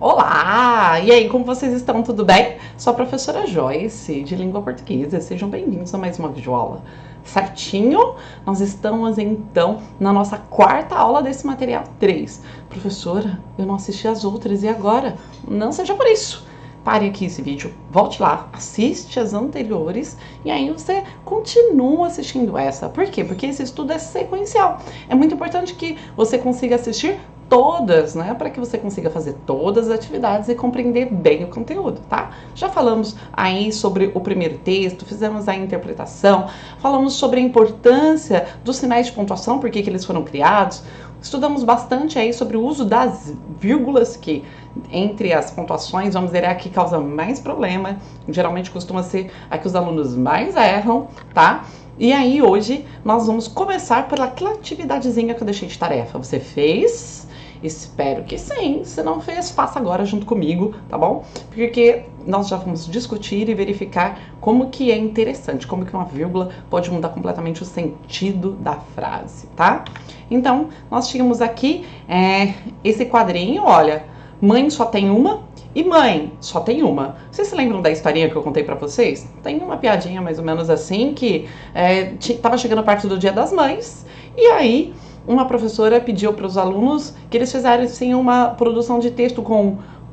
Olá! E aí, como vocês estão? Tudo bem? Sou a professora Joyce, de língua portuguesa. Sejam bem-vindos a mais uma videoaula. Certinho? Nós estamos, então, na nossa quarta aula desse material 3. Professora, eu não assisti as outras, e agora? Não seja por isso. Pare aqui esse vídeo, volte lá, assiste as anteriores e aí você continua assistindo essa. Por quê? Porque esse estudo é sequencial. É muito importante que você consiga assistir todas, né, para que você consiga fazer todas as atividades e compreender bem o conteúdo, tá? Já falamos aí sobre o primeiro texto, fizemos a interpretação, falamos sobre a importância dos sinais de pontuação, por que eles foram criados, estudamos bastante aí sobre o uso das vírgulas, que entre as pontuações, vamos dizer, é a que causa mais problema, geralmente costuma ser a que os alunos mais erram, tá? E aí hoje nós vamos começar pela atividadezinha que eu deixei de tarefa. Você fez? Espero que sim. Se não fez, faça agora junto comigo, tá bom? Porque nós já vamos discutir e verificar como que é interessante, como que uma vírgula pode mudar completamente o sentido da frase, tá? Então, nós tínhamos aqui esse quadrinho, olha, mãe só tem uma e mãe só tem uma. Vocês se lembram da historinha que eu contei pra vocês? Tem uma piadinha mais ou menos assim, que tava chegando perto do Dia das Mães, e aí uma professora pediu para os alunos que eles fizessem uma produção de texto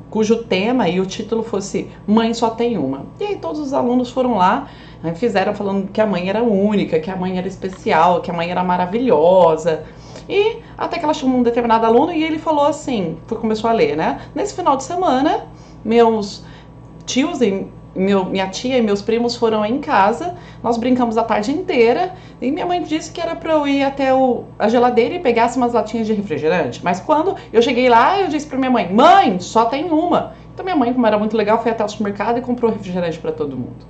cujo tema e o título fosse Mãe Só Tem Uma. E aí todos os alunos foram lá, fizeram falando que a mãe era única, que a mãe era especial, que a mãe era maravilhosa. E até que ela chamou um determinado aluno e ele falou assim, começou a ler, né? Nesse final de semana, meus tios e minha tia e meus primos foram em casa, nós brincamos a tarde inteira e minha mãe disse que era para eu ir até a geladeira e pegasse umas latinhas de refrigerante. Mas quando eu cheguei lá, eu disse para minha mãe, mãe, só tem uma. Então minha mãe, como era muito legal, foi até o supermercado e comprou refrigerante para todo mundo.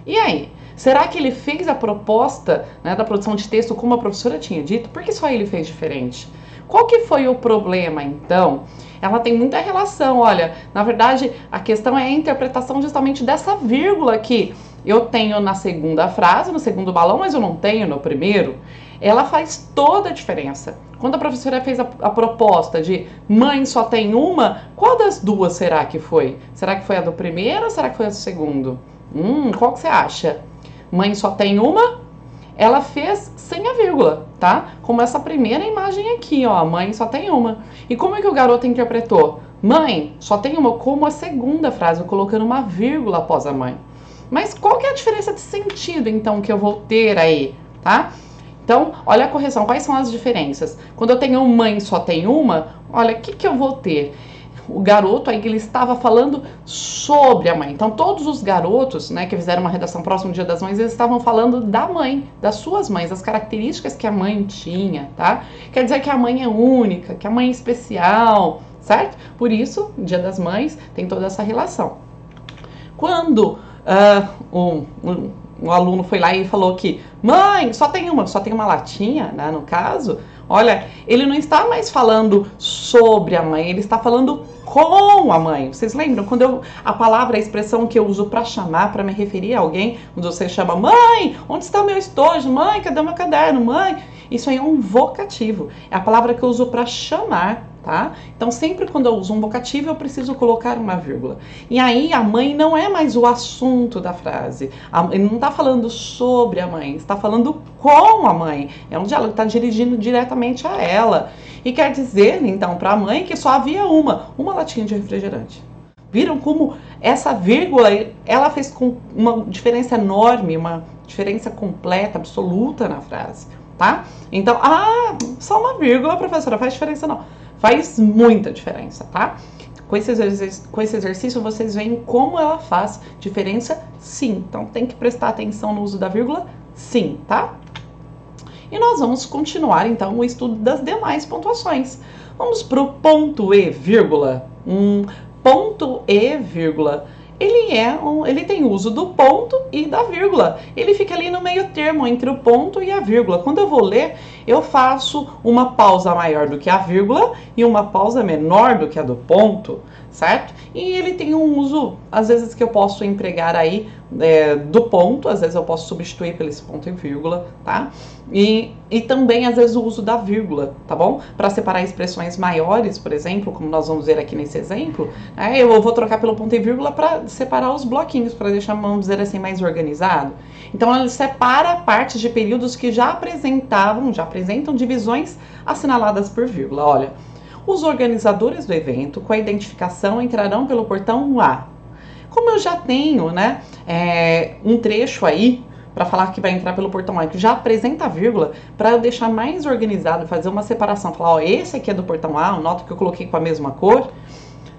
E aí? Será que ele fez a proposta, né, da produção de texto como a professora tinha dito? Por que só ele fez diferente? Qual que foi o problema, então? Ela tem muita relação, olha, na verdade, a questão é a interpretação justamente dessa vírgula que eu tenho na segunda frase, no segundo balão, mas eu não tenho no primeiro. Ela faz toda a diferença. Quando a professora fez a proposta de mãe só tem uma, qual das duas será que foi? Será que foi a do primeiro ou será que foi a do segundo? Qual que você acha? Mãe só tem uma? Ela fez sem a vírgula, tá? Como essa primeira imagem aqui, ó, mãe só tem uma. E como é que o garoto interpretou? Mãe só tem uma, como a segunda frase, colocando uma vírgula após a mãe. Mas qual que é a diferença de sentido, então, que eu vou ter aí, tá? Então, olha a correção, quais são as diferenças? Quando eu tenho mãe só tem uma, olha, o que eu vou ter? O garoto aí, ele estava falando sobre a mãe. Então, todos os garotos, né, que fizeram uma redação próximo do Dia das Mães, eles estavam falando da mãe, das suas mães, das características que a mãe tinha, tá? Quer dizer que a mãe é única, que a mãe é especial, certo? Por isso, o Dia das Mães tem toda essa relação. Quando um aluno foi lá e falou que mãe, só tem uma latinha, né, no caso, olha, ele não está mais falando sobre a mãe, ele está falando com a mãe. Vocês lembram? Quando a palavra, a expressão que eu uso para chamar, para me referir a alguém, quando você chama mãe, onde está o meu estojo? Mãe, cadê o meu caderno? Mãe, isso aí é um vocativo. É a palavra que eu uso para chamar, tá? Então, sempre quando eu uso um vocativo, eu preciso colocar uma vírgula. E aí, a mãe não é mais o assunto da frase. Ele não está falando sobre a mãe, está falando com a mãe. É um diálogo, está dirigindo diretamente a ela. E quer dizer, então, para a mãe que só havia uma latinha de refrigerante. Viram como essa vírgula, ela fez com uma diferença enorme, uma diferença completa, absoluta na frase, tá? Então, só uma vírgula, professora, faz diferença não. Faz muita diferença, tá? Com esse exercício, vocês veem como ela faz diferença, sim. Então, tem que prestar atenção no uso da vírgula, sim, tá? E nós vamos continuar, então, o estudo das demais pontuações. Vamos para o ponto e vírgula. Ponto e vírgula. Ele tem uso do ponto e da vírgula. Ele fica ali no meio termo entre o ponto e a vírgula. Quando eu vou ler, eu faço uma pausa maior do que a vírgula e uma pausa menor do que a do ponto, certo? E ele tem um uso, às vezes, que eu posso empregar aí do ponto, às vezes eu posso substituir pelo esse ponto e vírgula, tá? E também, às vezes, o uso da vírgula, tá bom? Para separar expressões maiores, por exemplo, como nós vamos ver aqui nesse exemplo, eu vou trocar pelo ponto e vírgula para separar os bloquinhos, para deixar, vamos dizer assim, mais organizado. Então, ele separa partes de períodos que já apresentam divisões assinaladas por vírgula. Olha, os organizadores do evento com a identificação entrarão pelo portão A. Como eu já tenho, né, um trecho aí para falar que vai entrar pelo portão A, que já apresenta a vírgula, para eu deixar mais organizado, fazer uma separação, falar, ó, esse aqui é do portão A, nota que eu coloquei com a mesma cor,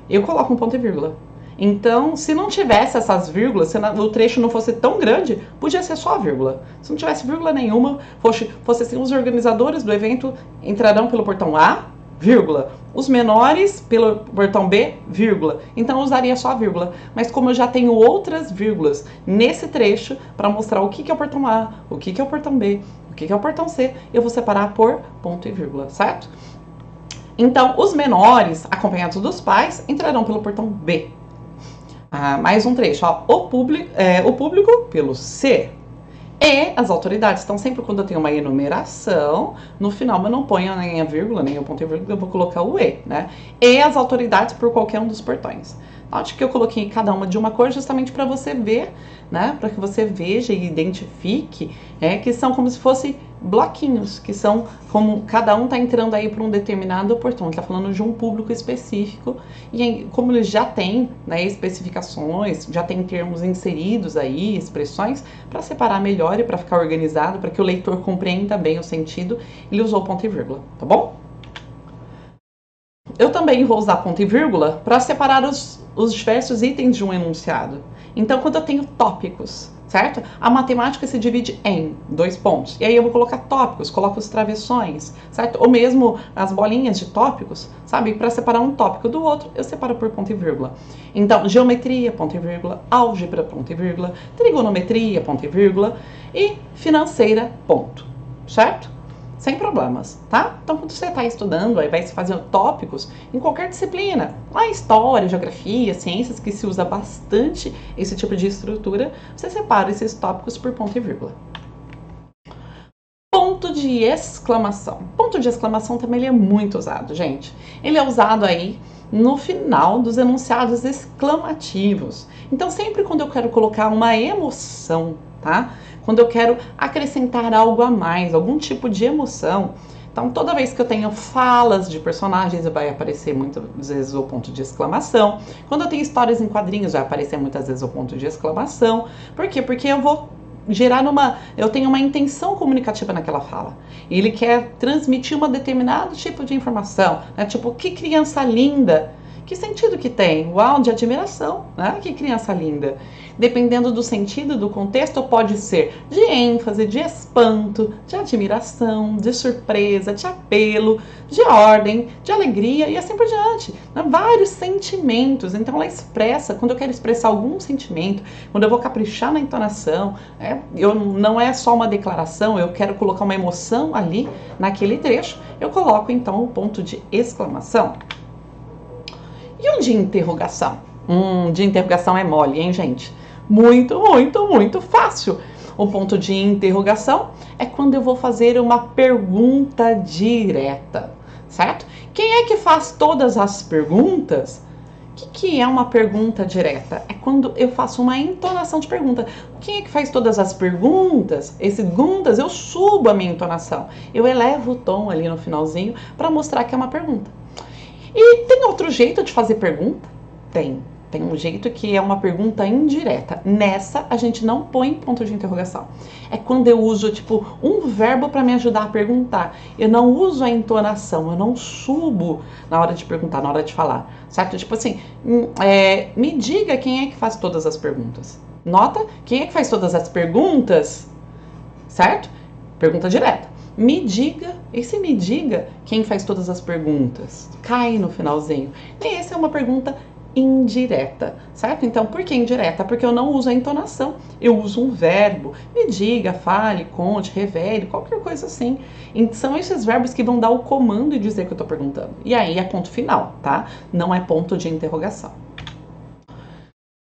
eu coloco um ponto e vírgula. Então, se não tivesse essas vírgulas, se o trecho não fosse tão grande, podia ser só a vírgula. Se não tivesse vírgula nenhuma, fosse assim, os organizadores do evento entrarão pelo portão A, vírgula. Os menores pelo portão B, vírgula. Então eu usaria só a vírgula. Mas como eu já tenho outras vírgulas nesse trecho para mostrar o que é o portão A, o que é o portão B, o que é o portão C, eu vou separar por ponto e vírgula, certo? Então, os menores, acompanhados dos pais, entrarão pelo portão B. Mais um trecho, ó. O público pelo C. E as autoridades. Então, sempre quando eu tenho uma enumeração, no final eu não ponho nem a vírgula, nem o ponto e vírgula, eu vou colocar o E, né? E as autoridades por qualquer um dos portões. Note que eu coloquei cada uma de uma cor justamente para você ver, né? Para que você veja e identifique que são como se fossem bloquinhos, que são como cada um está entrando aí para um determinado portão. Está falando de um público específico e como eles já têm, né, especificações, já tem termos inseridos aí, expressões, para separar melhor e para ficar organizado, para que o leitor compreenda bem o sentido, ele usou ponto e vírgula, tá bom? Eu também vou usar ponto e vírgula para separar os diversos itens de um enunciado. Então, quando eu tenho tópicos, certo? A matemática se divide em 2 pontos. E aí eu vou colocar tópicos, coloco os travessões, certo? Ou mesmo as bolinhas de tópicos, sabe? Para separar um tópico do outro, eu separo por ponto e vírgula. Então, geometria, ponto e vírgula, álgebra, ponto e vírgula, trigonometria, ponto e vírgula e financeira, ponto, certo? Sem problemas, tá? Então, quando você está estudando, aí vai se fazendo tópicos em qualquer disciplina, lá história, geografia, ciências, que se usa bastante esse tipo de estrutura, você separa esses tópicos por ponto e vírgula. Ponto de exclamação. Ponto de exclamação também ele é muito usado, gente. Ele é usado aí no final dos enunciados exclamativos. Então, sempre quando eu quero colocar uma emoção, tá? Quando eu quero acrescentar algo a mais, algum tipo de emoção. Então, toda vez que eu tenho falas de personagens, vai aparecer muitas vezes o ponto de exclamação. Quando eu tenho histórias em quadrinhos, vai aparecer muitas vezes o ponto de exclamação. Por quê? Porque eu vou gerar eu tenho uma intenção comunicativa naquela fala. Ele quer transmitir um determinado tipo de informação, né? Tipo, que criança linda. Que sentido que tem? Uau, de admiração, né? Que criança linda. Dependendo do sentido, do contexto, pode ser de ênfase, de espanto, de admiração, de surpresa, de apelo, de ordem, de alegria e assim por diante. Né? Vários sentimentos. Então, ela expressa, quando eu quero expressar algum sentimento, quando eu vou caprichar na entonação, não é só uma declaração, eu quero colocar uma emoção ali naquele trecho, eu coloco então o ponto de exclamação. E um de interrogação? De interrogação é mole, hein, gente? Muito, muito, muito fácil. O ponto de interrogação é quando eu vou fazer uma pergunta direta, certo? Quem é que faz todas as perguntas? O que é uma pergunta direta? É quando eu faço uma entonação de pergunta. Quem é que faz todas as perguntas? Esse segundas, eu subo a minha entonação. Eu elevo o tom ali no finalzinho para mostrar que é uma pergunta. E tem outro jeito de fazer pergunta? Tem um jeito que é uma pergunta indireta. Nessa, a gente não põe ponto de interrogação. É quando eu uso, tipo, um verbo para me ajudar a perguntar. Eu não uso a entonação, eu não subo na hora de perguntar, na hora de falar, certo? Tipo assim, me diga quem é que faz todas as perguntas. Nota, quem é que faz todas as perguntas, certo? Pergunta direta. Me diga, esse me diga quem faz todas as perguntas. Cai no finalzinho. E essa é uma pergunta indireta, certo? Então, por que indireta? Porque eu não uso a entonação, eu uso um verbo. Me diga, fale, conte, revele, qualquer coisa assim. E são esses verbos que vão dar o comando e dizer que eu tô perguntando. E aí é ponto final, tá? Não é ponto de interrogação.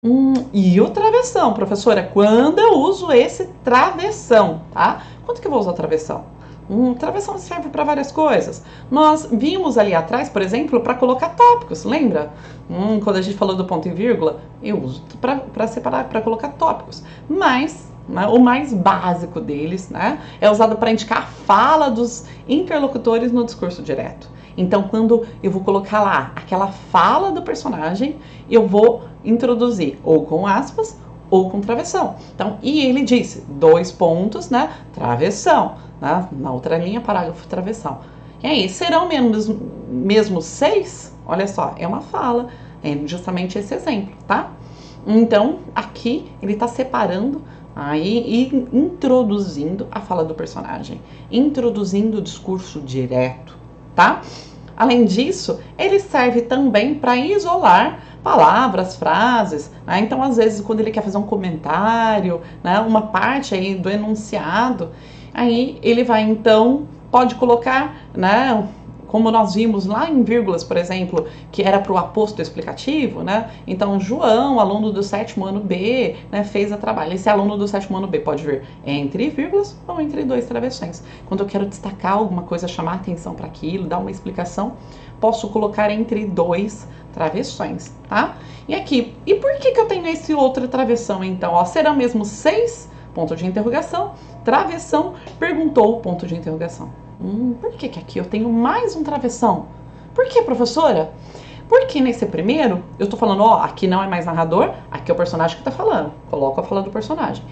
E o travessão, professora, quando eu uso esse travessão, tá? Quando que eu vou usar travessão? Travessão serve para várias coisas. Nós vimos ali atrás, por exemplo, para colocar tópicos, lembra? Quando a gente falou do ponto e vírgula, eu uso para separar, para colocar tópicos. Mas né, o mais básico deles, né, é usado para indicar a fala dos interlocutores no discurso direto. Então, quando eu vou colocar lá aquela fala do personagem, eu vou introduzir ou com aspas ou com travessão. Então, e ele disse, 2 pontos, né, travessão, né, na outra linha, parágrafo, travessão. E aí, serão mesmo 6? Olha só, é uma fala, é justamente esse exemplo, tá? Então, aqui ele está separando aí e introduzindo a fala do personagem, introduzindo o discurso direto, tá? Além disso, ele serve também para isolar palavras, frases, né? Então, às vezes, quando ele quer fazer um comentário, né, uma parte aí do enunciado, aí ele vai, então, pode colocar, né, como nós vimos lá em vírgulas, por exemplo, que era para o aposto explicativo, né? Então, João, aluno do 7º ano B, né, fez a trabalho. Esse aluno do 7º ano B pode vir entre vírgulas ou entre 2 travessões. Quando eu quero destacar alguma coisa, chamar atenção para aquilo, dar uma explicação, posso colocar entre 2 travessões, tá? E aqui, e por que eu tenho esse outro travessão, então? Ó, serão mesmo 6, ponto de interrogação, travessão, perguntou, ponto de interrogação. Por que aqui eu tenho mais um travessão? Por que, professora? Porque nesse primeiro, eu tô falando, ó, aqui não é mais narrador, aqui é o personagem que tá falando. Coloco a fala do personagem.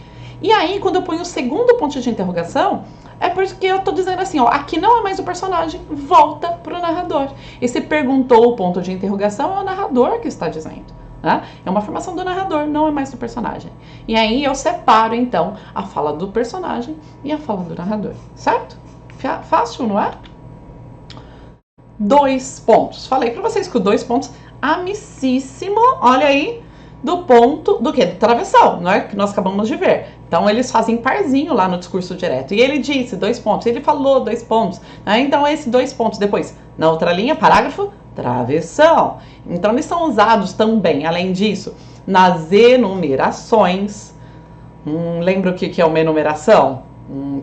E aí, quando eu ponho o segundo ponto de interrogação, é porque eu tô dizendo assim, ó, aqui não é mais o personagem, volta pro narrador. Esse perguntou o ponto de interrogação é o narrador que está dizendo. Né? É uma afirmação do narrador, não é mais do personagem. E aí eu separo, então, a fala do personagem e a fala do narrador, certo? Fácil, não é? 2 pontos. Falei para vocês que o 2 pontos, amicíssimo, olha aí, do ponto, do quê? Do travessão, não é? Que nós acabamos de ver. Então, eles fazem parzinho lá no discurso direto. E ele disse 2 pontos, ele falou 2 pontos. Né? Então, esse 2 pontos depois, na outra linha, parágrafo, travessão. Então, eles são usados também, além disso, nas enumerações. Lembra o que é uma enumeração?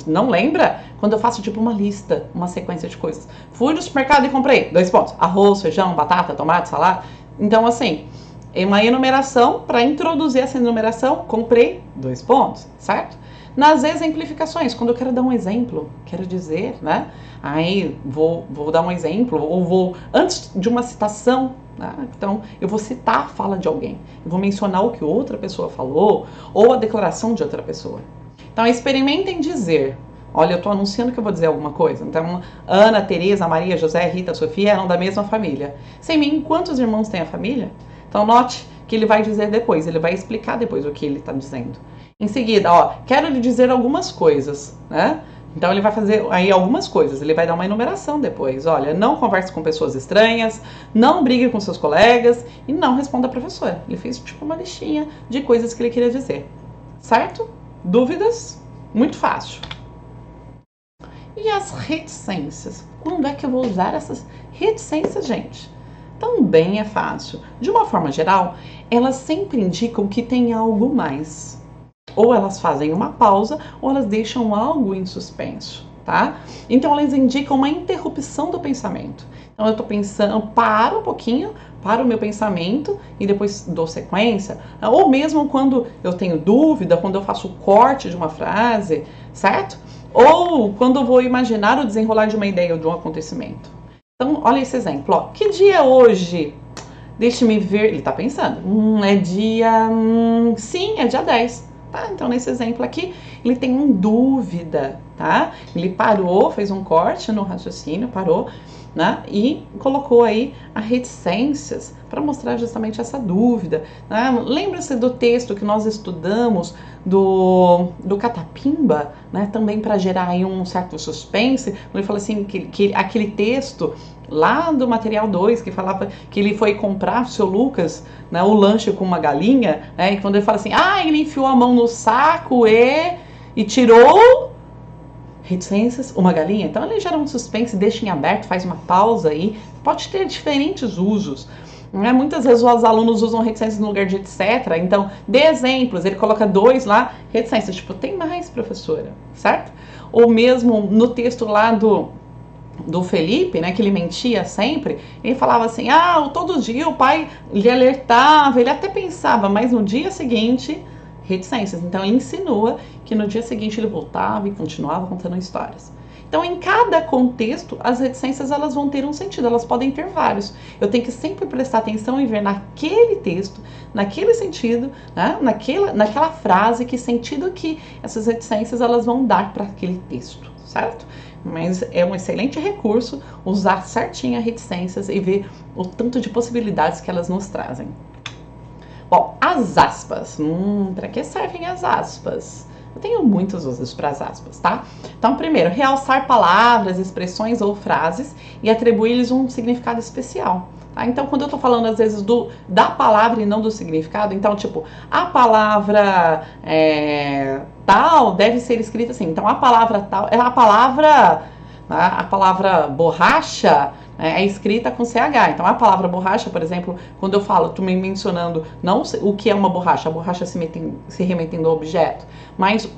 Não lembra? Quando eu faço tipo uma lista, uma sequência de coisas. Fui no supermercado e comprei 2 pontos. Arroz, feijão, batata, tomate, salada. Então, assim, é uma enumeração. Para introduzir essa enumeração, comprei 2 pontos, certo? Nas exemplificações, quando eu quero dar um exemplo, quero dizer, né? Aí vou dar um exemplo, ou vou, antes de uma citação, né? Então eu vou citar a fala de alguém. Eu vou mencionar o que outra pessoa falou, ou a declaração de outra pessoa. Então, experimentem dizer. Olha, eu estou anunciando que eu vou dizer alguma coisa. Então, Ana, Tereza, Maria, José, Rita, Sofia eram da mesma família. Sem mim, quantos irmãos tem a família? Então, note que ele vai dizer depois. Ele vai explicar depois o que ele está dizendo. Em seguida, ó, quero lhe dizer algumas coisas, né? Então, ele vai fazer aí algumas coisas. Ele vai dar uma enumeração depois. Olha, não converse com pessoas estranhas, não brigue com seus colegas e não responda a professora. Ele fez tipo uma listinha de coisas que ele queria dizer. Certo? Dúvidas? Muito fácil. E as reticências? Quando é que eu vou usar essas reticências, gente? Também é fácil. De uma forma geral, elas sempre indicam que tem algo mais. Ou elas fazem uma pausa, ou elas deixam algo em suspenso, tá? Então, elas indicam uma interrupção do pensamento. Então, eu estou pensando, paro um pouquinho, para o meu pensamento e depois dou sequência, ou mesmo quando eu tenho dúvida, quando eu faço o corte de uma frase, certo? Ou quando eu vou imaginar o desenrolar de uma ideia ou de um acontecimento. Então, olha esse exemplo, ó. Que dia é hoje? Deixe-me ver, ele tá pensando, é dia, sim, é dia 10. Tá? Então, nesse exemplo aqui, ele tem uma dúvida, tá? Ele parou, fez um corte no raciocínio, parou, né? E colocou aí as reticências para mostrar justamente essa dúvida. Né? Lembra-se do texto que nós estudamos do Catapimba, né? Também para gerar aí um certo suspense. Ele falou assim, que aquele texto lá do material 2, que falava que ele foi comprar, o seu Lucas, né, o lanche com uma galinha, né? E quando ele fala assim, ele enfiou a mão no saco e tirou... reticências, uma galinha. Então ele gera um suspense, deixa em aberto, faz uma pausa aí. Pode ter diferentes usos. né? Muitas vezes os alunos usam reticências no lugar de etc. Então, dê exemplos, ele coloca 2 lá, reticências, tipo, tem mais, professora, certo? Ou mesmo no texto lá do Felipe, né, que ele mentia sempre, ele falava assim, todo dia o pai lhe alertava, ele até pensava, mas no dia seguinte, reticências. Então, ele insinua que no dia seguinte ele voltava e continuava contando histórias. Então, em cada contexto, as reticências elas vão ter um sentido, elas podem ter vários. Eu tenho que sempre prestar atenção e ver naquele texto, naquele sentido, né, naquela frase, que sentido que essas reticências elas vão dar para aquele texto, certo? Mas é um excelente recurso usar certinho as reticências e ver o tanto de possibilidades que elas nos trazem. Bom, as aspas. Para que servem as aspas? Eu tenho muitos usos para as aspas, tá? Então, primeiro, realçar palavras, expressões ou frases e atribuir-lhes um significado especial. Tá? Então, quando eu tô falando, às vezes, da palavra e não do significado, então, tipo, a palavra tal deve ser escrita assim. Então, a palavra tal é a palavra borracha é escrita com CH. Então, a palavra borracha, por exemplo, quando eu falo, tu me mencionando não o que é uma borracha, a borracha se remetendo ao objeto, mas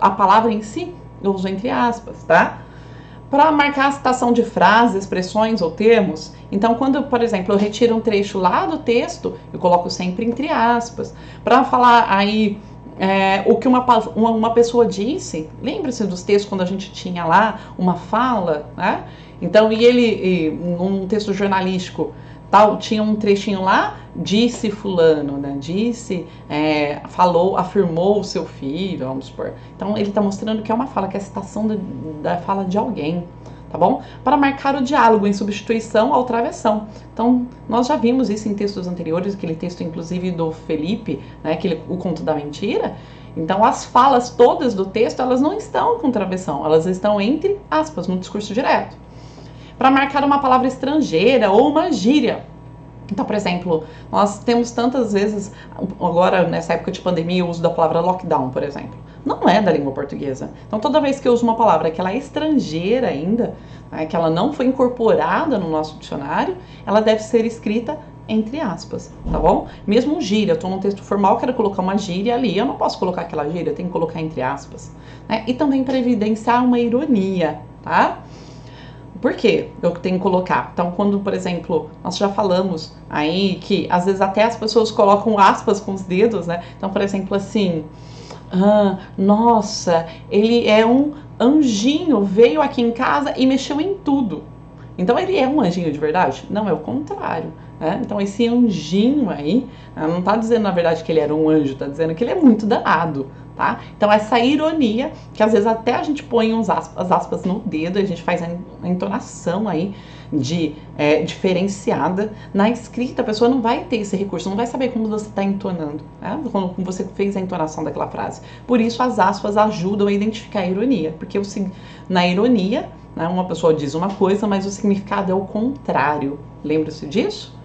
a palavra em si, eu uso entre aspas, tá? Para marcar a citação de frases, expressões ou termos, então quando, por exemplo, eu retiro um trecho lá do texto, eu coloco sempre entre aspas. Para falar aí o que uma pessoa disse, lembra-se dos textos quando a gente tinha lá uma fala, né? Então, num texto jornalístico, tal, tinha um trechinho lá, disse fulano, né? Disse, falou, afirmou o seu filho, vamos supor. Então, ele está mostrando que é uma fala, que é a citação da fala de alguém, tá bom? Para marcar o diálogo em substituição ao travessão. Então, nós já vimos isso em textos anteriores, aquele texto, inclusive, do Felipe, né? O conto da mentira. Então, as falas todas do texto, elas não estão com travessão, elas estão entre aspas, no discurso direto. Para marcar uma palavra estrangeira ou uma gíria. Então, por exemplo, nós temos tantas vezes, agora nessa época de pandemia, o uso da palavra lockdown, por exemplo. Não é da língua portuguesa. Então, toda vez que eu uso uma palavra que ela é estrangeira ainda, né, que ela não foi incorporada no nosso dicionário, ela deve ser escrita entre aspas, tá bom? Mesmo gíria, eu tô num texto formal, quero colocar uma gíria ali, eu não posso colocar aquela gíria, eu tenho que colocar entre aspas. Né? E também para evidenciar uma ironia, tá? Por que eu tenho que colocar? Então, quando, por exemplo, nós já falamos aí que às vezes até as pessoas colocam aspas com os dedos, né? Então, por exemplo, assim, nossa, ele é um anjinho, veio aqui em casa e mexeu em tudo. Então, ele é um anjinho de verdade? Não, é o contrário. Né? Então, esse anjinho aí, não está dizendo, na verdade, que ele era um anjo, está dizendo que ele é muito danado. Tá? Então, essa ironia, que às vezes até a gente põe as aspas no dedo, a gente faz a entonação aí diferenciada. Na escrita, a pessoa não vai ter esse recurso, não vai saber como você está entonando, né? Como você fez a entonação daquela frase. Por isso, as aspas ajudam a identificar a ironia, porque na ironia, né, uma pessoa diz uma coisa, mas o significado é o contrário. Lembra-se disso?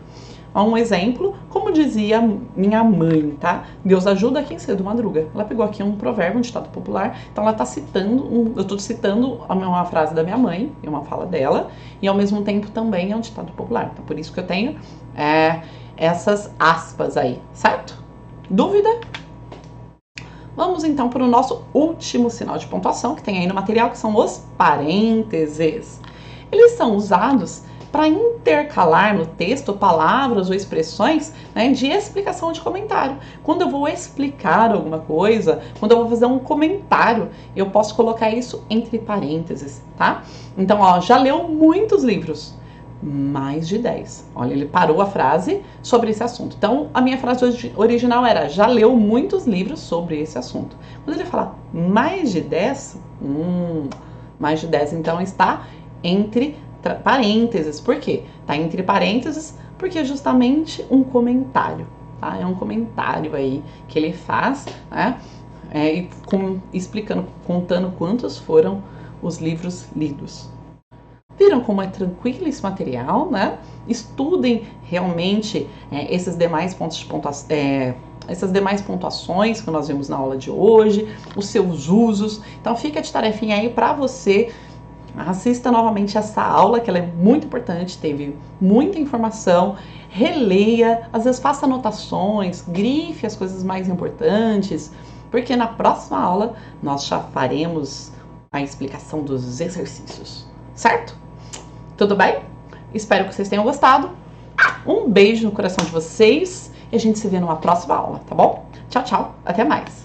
Um exemplo, como dizia minha mãe, tá? Deus ajuda quem cedo madruga. Ela pegou aqui um provérbio, um ditado popular, então ela tá citando, eu tô citando uma frase da minha mãe, é uma fala dela, e ao mesmo tempo também é um ditado popular. Então por isso que eu tenho essas aspas aí, certo? Dúvida? Vamos então para o nosso último sinal de pontuação que tem aí no material, que são os parênteses. Eles são usados para intercalar no texto palavras ou expressões, né, de explicação de comentário. Quando eu vou explicar alguma coisa, quando eu vou fazer um comentário, eu posso colocar isso entre parênteses, tá? Então, já leu muitos livros? Mais de 10. Olha, ele parou a frase sobre esse assunto. Então, a minha frase original era: já leu muitos livros sobre esse assunto. Quando ele fala mais de 10, mais de 10, então está entre parênteses. Por quê? Tá entre parênteses porque é justamente um comentário, tá? É um comentário aí que ele faz, né? Explicando, contando quantos foram os livros lidos. Viram como é tranquilo esse material, né? Estudem realmente esses demais pontos de pontuação, essas demais pontuações que nós vimos na aula de hoje, os seus usos. Então fica de tarefinha aí para você Assista novamente essa aula, que ela é muito importante, teve muita informação. Releia, às vezes faça anotações, grife as coisas mais importantes, porque na próxima aula nós já faremos a explicação dos exercícios, certo? Tudo bem? Espero que vocês tenham gostado. Um beijo no coração de vocês e a gente se vê numa próxima aula, tá bom? Tchau, tchau. Até mais.